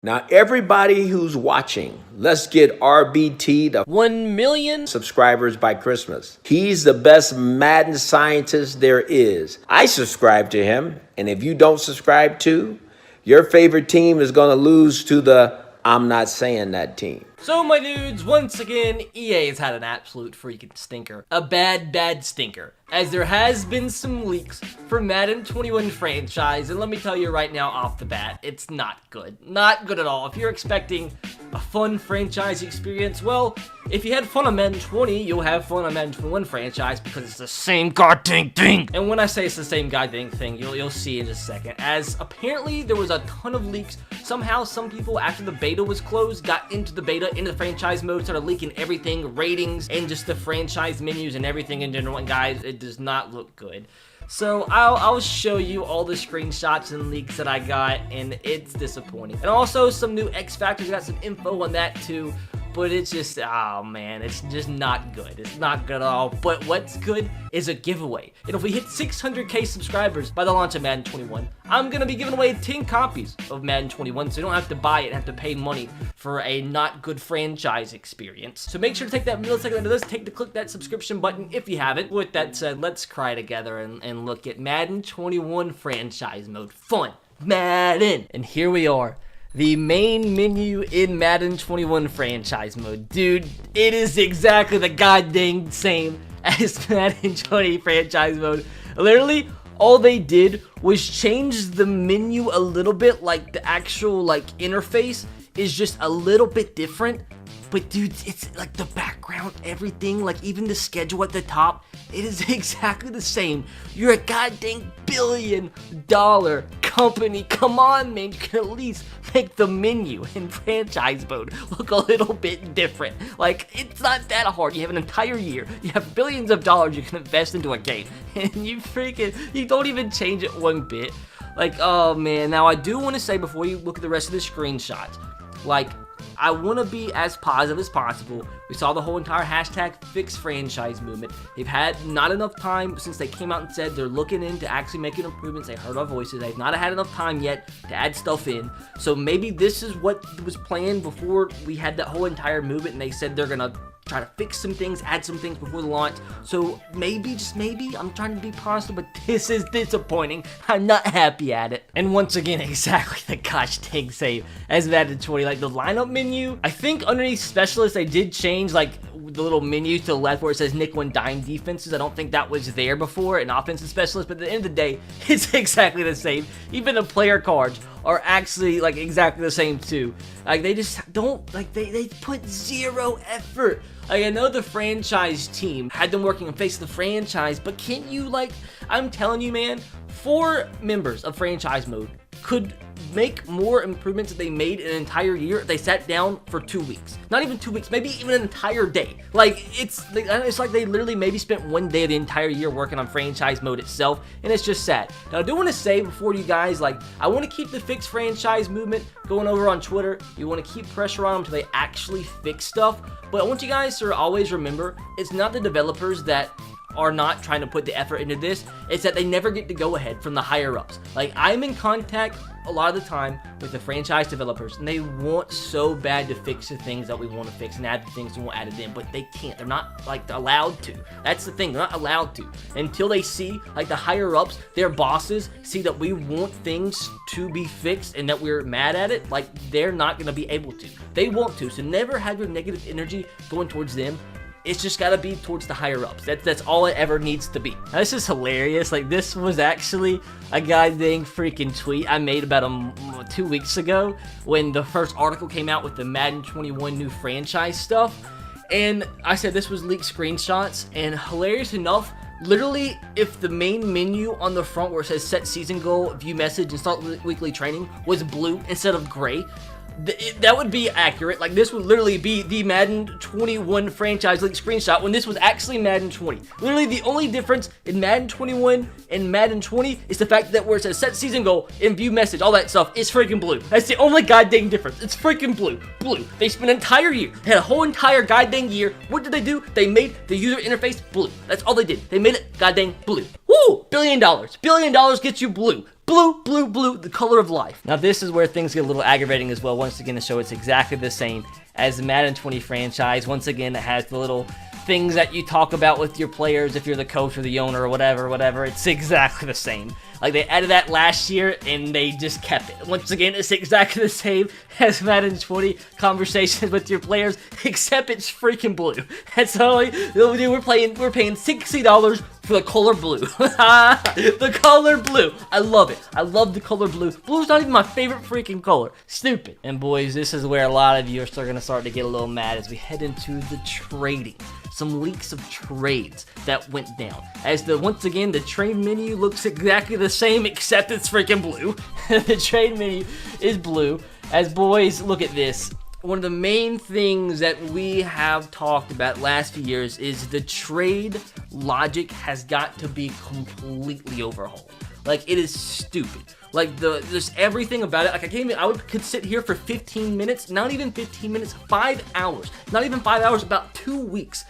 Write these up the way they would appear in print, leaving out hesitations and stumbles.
Now, everybody who's watching, let's get RBT to 1 million subscribers by Christmas. He's the best Madden scientist there is. I subscribe to him, and if you don't subscribe to, your favorite team is going to lose to the I'm not saying that team. So my dudes, once again, EA has had an absolute freaking stinker. A bad stinker. As there has been some leaks for Madden 21 franchise, and let me tell you right now off the bat, it's not good. Not good at all. If you're expecting a fun franchise experience, well, if you had fun on Madden 20, you'll have fun on Madden 21 franchise because it's the same goddamn thing. And when I say it's the same goddamn thing, you'll see in just a second. As apparently there was a ton of leaks. Somehow some people, after the beta was closed, got into the beta, into the franchise mode, started leaking everything, ratings, and just the franchise menus and everything in general. And guys, it does not look good. So I'll show you all the screenshots and leaks that I got, and it's disappointing. And also some new X Factors, got some info on that too. But it's just, oh man, it's just not good. It's not good at all. But what's good is a giveaway. And if we hit 600k subscribers by the launch of Madden 21, I'm going to be giving away 10 copies of Madden 21. So you don't have to buy it, have to pay money for a not good franchise experience. So make sure to take that millisecond into this, click that subscription button if you haven't. With that said, let's cry together and look at Madden 21 franchise mode. Fun. Madden. And here we are. The main menu in Madden 21 franchise mode. Dude, it is exactly the goddamn same as Madden 20 franchise mode. Literally, all they did was change the menu a little bit, like the actual interface is just a little bit different. But dude, it's like the background, everything, like even the schedule at the top, it is exactly the same. You're a goddamn billion-dollar company. Come on, man, you can at least make the menu in franchise mode look a little bit different. Like, it's not that hard. You have an entire year. You have billions of dollars you can invest into a game, and you don't even change it one bit. Like, oh man. Now, I do want to say before you look at the rest of the screenshots, like, I want to be as positive as possible. We saw the whole entire hashtag fix franchise movement. They've had not enough time since they came out and said they're looking into actually making improvements. They heard our voices. They've not had enough time yet to add stuff in. So maybe this is what was planned before we had that whole entire movement, and they said they're going to try to fix some things, add some things before the launch. So maybe, just maybe, I'm trying to be positive, but this is disappointing. I'm not happy at it. And once again, exactly the gosh dang same as Madden 20. Like the lineup menu, I think underneath specialists, they did change like the little menu to the left where it says nickel and dime defenses. I don't think that was there before, an offensive specialist, but at the end of the day, it's exactly the same. Even the player cards are actually like exactly the same too. Like they just don't, like they put zero effort. Like I know the franchise team had them working on face of the franchise, but can't you, like, I'm telling you, man, 4 members of franchise mode could make more improvements that they made in an entire year if they sat down for 2 weeks. Not even 2 weeks, maybe even an entire day. Like, it's like they literally maybe spent one day of the entire year working on franchise mode itself, and it's just sad. Now, I do want to say before you guys, like, I want to keep the fix franchise movement going over on Twitter. You want to keep pressure on them until they actually fix stuff, but I want you guys to always remember, it's not the developers that are not trying to put the effort into this. It's that they never get to go ahead from the higher ups. Like, I'm in contact a lot of the time with the franchise developers, and they want so bad to fix the things that we want to fix and add the things we want added in, but they can't. They're not like allowed to. That's the thing. They're not allowed to until they see, like, the higher ups, their bosses see that we want things to be fixed and that we're mad at it. Like, they're not going to be able to. They want to. So never have your negative energy going towards them. It's just gotta be towards the higher ups. That's all it ever needs to be. Now, this is hilarious. Like, this was actually a goddamn freaking tweet I made about 2 weeks ago when the first article came out with the Madden 21 new franchise stuff. And I said this was leaked screenshots, and hilarious enough, literally, if the main menu on the front where it says set season goal, view message, and start weekly training was blue instead of gray, that would be accurate. Like, this would literally be the Madden 21 franchise leak screenshot when this was actually Madden 20. Literally, the only difference in Madden 21 and Madden 20 is the fact that where it says set season goal and view message, all that stuff is freaking blue. That's the only goddamn difference. It's freaking blue. Blue. They spent an entire year, had a whole entire goddamn year. What did they do? They made the user interface blue. That's all they did. They made it goddamn blue. Woo! $1 billion. $1 billion gets you blue. Blue, blue, blue, the color of life. Now this is where things get a little aggravating as well. Once again, to show it's exactly the same as the Madden 20 franchise. Once again, it has the little things that you talk about with your players if you're the coach or the owner or whatever. It's exactly the same. Like, they added that last year, and they just kept it. Once again, it's exactly the same as Madden 20 conversations with your players, except it's freaking blue. That's all we're paying $60 for the color blue. The color blue. I love it. I love the color blue. Blue's not even my favorite freaking color. Stupid. And boys, this is where a lot of you are going to start to get a little mad as we head into the trading. Some leaks of trades that went down. Once again, the trade menu looks exactly the same, except it's freaking blue. The trade menu is blue. As boys, look at this. One of the main things that we have talked about last few years is the trade logic has got to be completely overhauled. Like, it is stupid. Like, just everything about it. Like, I could sit here for 15 minutes, not even 15 minutes, 5 hours. Not even 5 hours, about 2 weeks.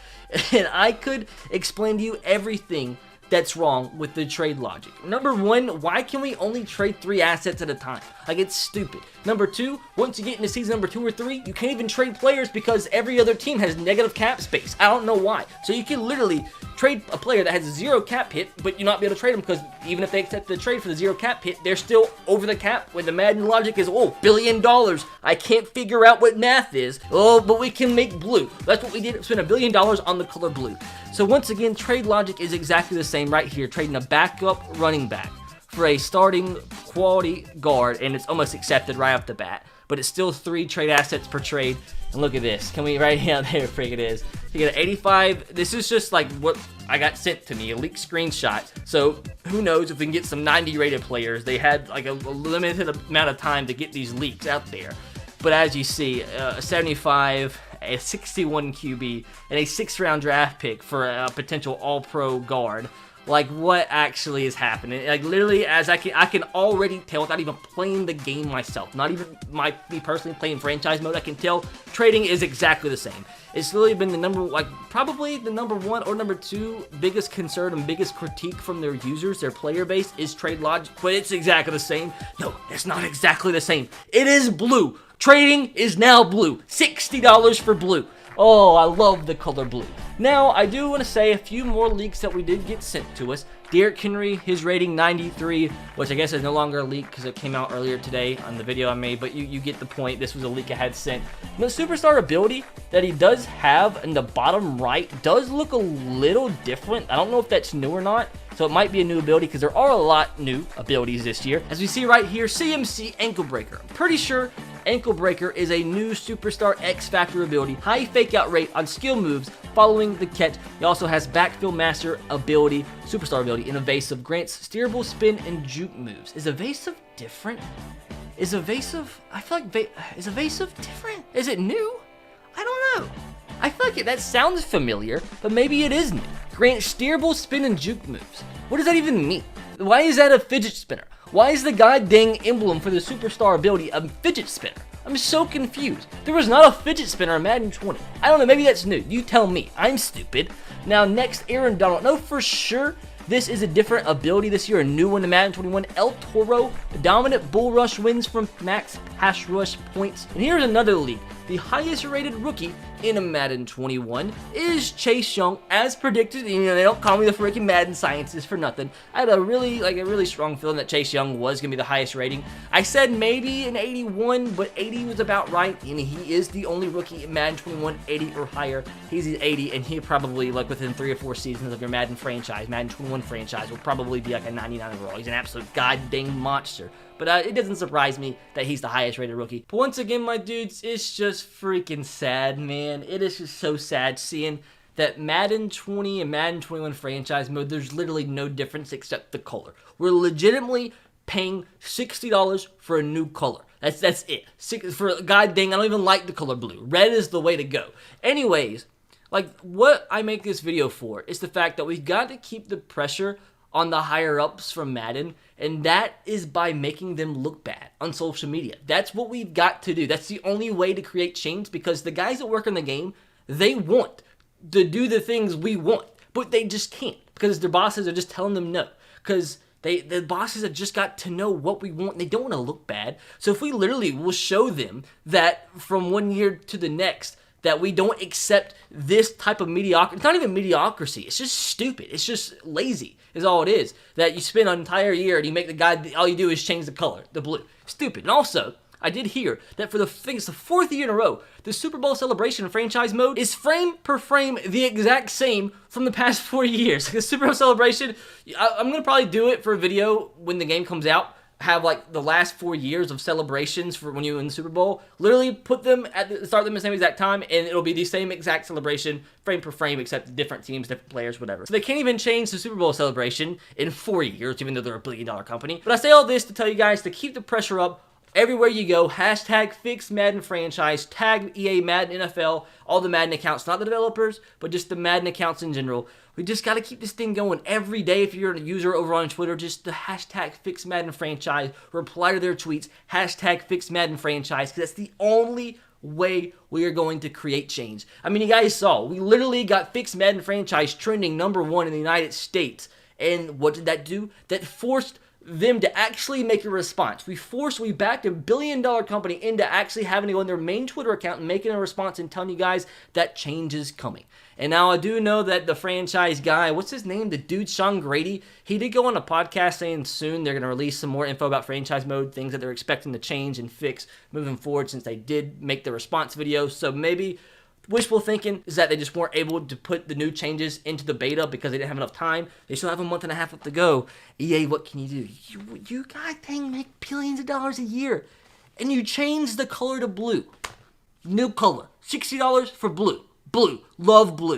And I could explain to you everything that's wrong with the trade logic. Number one, why can we only trade 3 assets at a time? Like, it's stupid. Number two, once you get into season number 2 or 3, you can't even trade players because every other team has negative cap space. I don't know why. So you can literally trade a player that has 0 cap hit, but you not be able to trade them because even if they accept the trade for the 0 cap hit, they're still over the cap when the Madden logic is, oh, $1 billion. I can't figure out what math is. Oh, but we can make blue. That's what we did. Spend $1 billion on the color blue. So once again, trade logic is exactly the same right here. Trading a backup running back for a starting quality guard, and it's almost accepted right off the bat. But it's still 3 trade assets per trade. And look at this. Can we right here? There, freak it is. You get an 85. This is just like what I got sent to me, a leaked screenshot. So who knows if we can get some 90 rated players. They had like a limited amount of time to get these leaks out there. But as you see, a 75, a 61 QB, and a 6th round draft pick for a potential all-pro guard. Like, what actually is happening? Like, literally, as I can already tell without even playing the game myself. Not even me personally playing franchise mode. I can tell trading is exactly the same. It's literally been probably the number 1 or number 2 biggest concern and biggest critique from their users, their player base, is trade logic. But it's exactly the same. No, it's not exactly the same. It is blue. Trading is now blue. $60 for blue. Oh, I love the color blue. Now, I do want to say a few more leaks that we did get sent to us. Derrick Henry, his rating 93, which I guess is no longer a leak because it came out earlier today on the video I made, but you get the point. This was a leak I had sent. The superstar ability that he does have in the bottom right does look a little different. I don't know if that's new or not, so it might be a new ability because there are a lot new abilities this year. As we see right here, CMC Ankle Breaker. I'm pretty sure Ankle Breaker is a new Superstar X Factor ability, high fake out rate on skill moves following the catch. He also has Backfield Master ability, Superstar ability, and Evasive, grants steerable spin and juke moves. Is Evasive different? Is Evasive, I feel like, is Evasive different? Is it new? I don't know. I feel like that sounds familiar, but maybe it is new. Grants steerable spin and juke moves. What does that even mean? Why is that a fidget spinner? Why is the goddamn emblem for the superstar ability a fidget spinner? I'm so confused. There was not a fidget spinner in Madden 20. I don't know, maybe that's new. You tell me. I'm stupid. Now, next, Aaron Donald. No, for sure, this is a different ability this year, a new one in Madden 21. El Toro, dominant bull rush wins from max pass rush points. And here's another leak. The highest rated rookie in a Madden 21 is Chase Young, as predicted. You know, they don't call me the freaking Madden scientist for nothing. I had a really strong feeling that Chase Young was going to be the highest rating. I said maybe an 81, but 80 was about right, and he is the only rookie in Madden 21 80 or higher. He's at 80, and he probably, like, within 3 or 4 seasons of your Madden franchise, Madden 21 franchise, will probably be like a 99 overall. He's an absolute goddamn monster. But it doesn't surprise me that he's the highest rated rookie. But once again, my dudes, it's just freaking sad, man. It is just so sad seeing that Madden 20 and Madden 21 franchise mode, there's literally no difference except the color. We're legitimately paying $60 for a new color. That's it. God dang, I don't even like the color blue. Red is the way to go. Anyways, like, what I make this video for is the fact that we've got to keep the pressure on the higher-ups from Madden, and that is by making them look bad on social media. That's what we've got to do. That's the only way to create change, because the guys that work in the game, they want to do the things we want, but they just can't. because their bosses are just telling them no. Because the bosses have just got to know what we want. They don't want to look bad. So if we literally will show them that from one year to the next, that we don't accept this type of mediocrity. It's not even mediocrity. It's just stupid. It's just lazy is all it is. That you spend an entire year and you make the guy, all you do is change the color, the blue. Stupid. And also, I did hear that for the 4th year in a row, the Super Bowl celebration franchise mode is frame per frame the exact same from the past 4 years. The Super Bowl celebration, I'm going to probably do it for a video when the game comes out. Have like the last 4 years of celebrations for when you win the Super Bowl. Literally put them start them at the same exact time, and it'll be the same exact celebration, frame per frame, except different teams, different players, whatever. So they can't even change the Super Bowl celebration in 4 years, even though they're a billion-dollar company. But I say all this to tell you guys to keep the pressure up. Everywhere you go, hashtag fix Madden franchise, tag EA Madden NFL, all the Madden accounts, not the developers, but just the Madden accounts in general. We just got to keep this thing going every day. If you're a user over on Twitter, just the hashtag fix Madden franchise, reply to their tweets, hashtag fix Madden franchise, because that's the only way we are going to create change. I mean, you guys saw, we literally got fix Madden franchise trending #1 in the United States. And what did that do? That forced them to actually make a response. We backed a billion-dollar company into actually having to go on their main Twitter account and making a response and telling you guys that change is coming. And now I do know that the franchise guy, what's his name? The dude, Sean Grady, he did go on a podcast saying soon they're going to release some more info about franchise mode, things that they're expecting to change and fix moving forward since they did make the response video. So maybe wishful thinking is that they just weren't able to put the new changes into the beta because they didn't have enough time. They still have a month and a half left to go. EA, what can you do? You guys make billions of dollars a year, and you change the color to blue. New color. $60 for blue. Blue. Love blue.